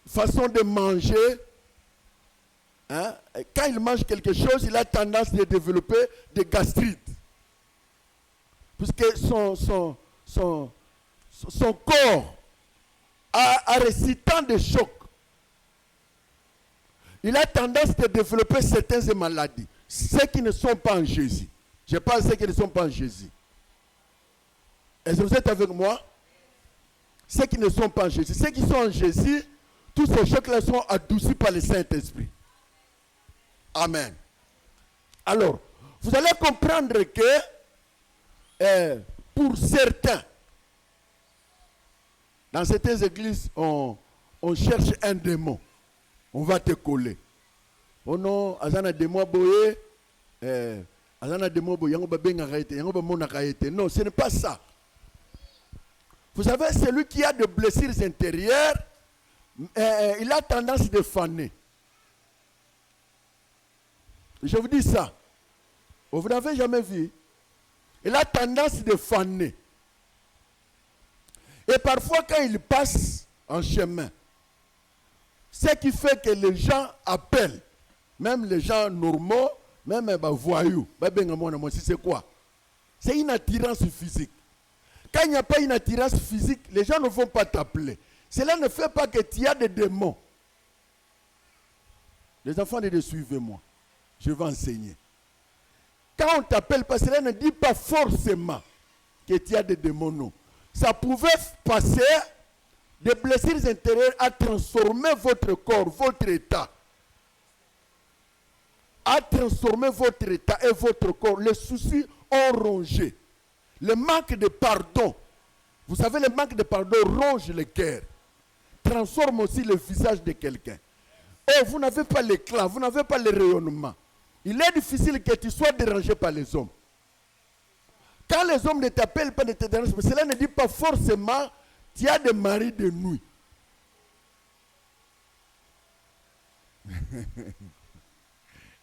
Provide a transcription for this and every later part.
façon de manger, hein, quand il mange quelque chose, il a tendance à développer des gastrites. Puisque son corps a reçu tant de chocs. Il a tendance à développer certaines maladies. Ceux qui ne sont pas en Jésus. Je parle de ceux qui ne sont pas en Jésus. Est-ce que vous êtes avec moi? Ceux qui ne sont pas en Jésus. Ceux qui sont en Jésus, tous ces chocs-là sont adoucis par le Saint-Esprit. Amen. Alors, vous allez comprendre que pour certains, dans certaines églises, on cherche un démon. On va te coller. Oh non, azana démon boye, azana démon boye, yango ba benga kaite, yango ba mona kaite. Non, ce n'est pas ça. Vous savez, celui qui a des blessures intérieures, il a tendance de faner. Je vous dis ça. Vous n'avez jamais vu. Il a tendance de faner. Et parfois, quand il passe en chemin, ce qui fait que les gens appellent, même les gens normaux, même les voyous, c'est quoi? C'est une attirance physique. Quand il n'y a pas une attirance physique, les gens ne vont pas t'appeler. Cela ne fait pas que tu as des démons. Les enfants de Dieu, suivez-moi. Je vais enseigner. Quand on ne t'appelle pas, cela ne dit pas forcément que tu as des démons. Non. Ça pouvait passer des blessures intérieures à transformer votre corps, votre état. À transformer votre état et votre corps. Les soucis ont rongé. Le manque de pardon. Vous savez, le manque de pardon ronge le cœur. Transforme aussi le visage de quelqu'un. Oh, vous n'avez pas l'éclat, vous n'avez pas le rayonnement. Il est difficile que tu sois dérangé par les hommes. Quand les hommes ne t'appellent pas, ne te dérangent pas, cela ne dit pas forcément tu as des maris de nuit.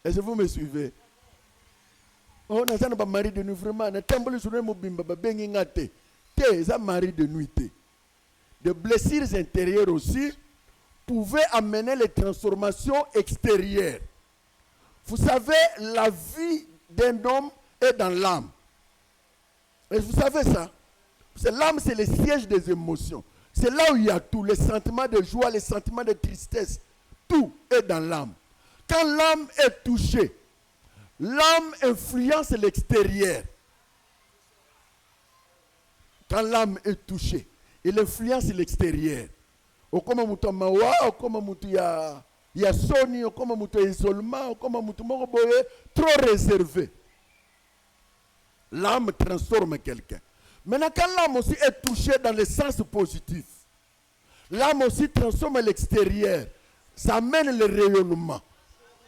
Est-ce que vous me suivez? Oh, on n'a pas mari de nuit vraiment. On a tamboli sur le mobimba, bengi ngate. T'es un mari de nuit. Des blessures intérieures aussi pouvaient amener les transformations extérieures. Vous savez, la vie d'un homme est dans l'âme. Et vous savez ça? L'âme, c'est le siège des émotions. C'est là où il y a tout. Les sentiments de joie, les sentiments de tristesse. Tout est dans l'âme. Quand l'âme est touchée, l'âme influence l'extérieur. Quand l'âme est touchée, il influence l'extérieur. Comme mutu mawa, comme mutu ya soni, comme mutu isolement, comme mutu mokoboye, trop réservé. L'âme transforme quelqu'un. Maintenant, quand l'âme aussi est touchée dans le sens positif, l'âme aussi transforme l'extérieur. Ça amène le rayonnement.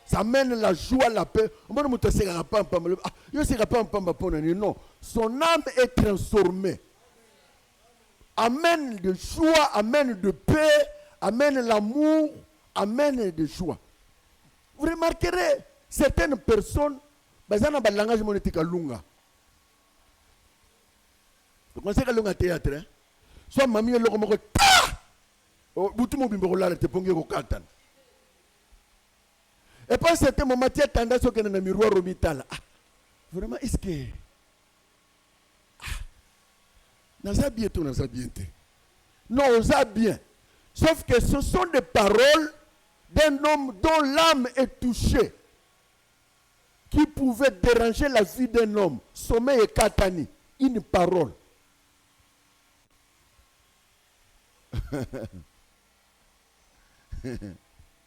Ça amène la joie, la paix. Non, son âme est transformée. Amène de joie, amène de paix, amène l'amour, amène de joie. Vous remarquerez, certaines personnes, bazana ba langage monétique lunga. Vous connaissez le lunga théâtre, hein? Soit mamie le komoko ta. Oh, butu mo bimbo la te pongi ko katan. Et pas certain moment tu as tendance au na miroir au mital. Ah, vraiment est-ce que non, ça bien tout, non, ça bien. Non, ça bien. Sauf que ce sont des paroles d'un homme dont l'âme est touchée, qui pouvait déranger la vie d'un homme. Sommeil et katani, une parole.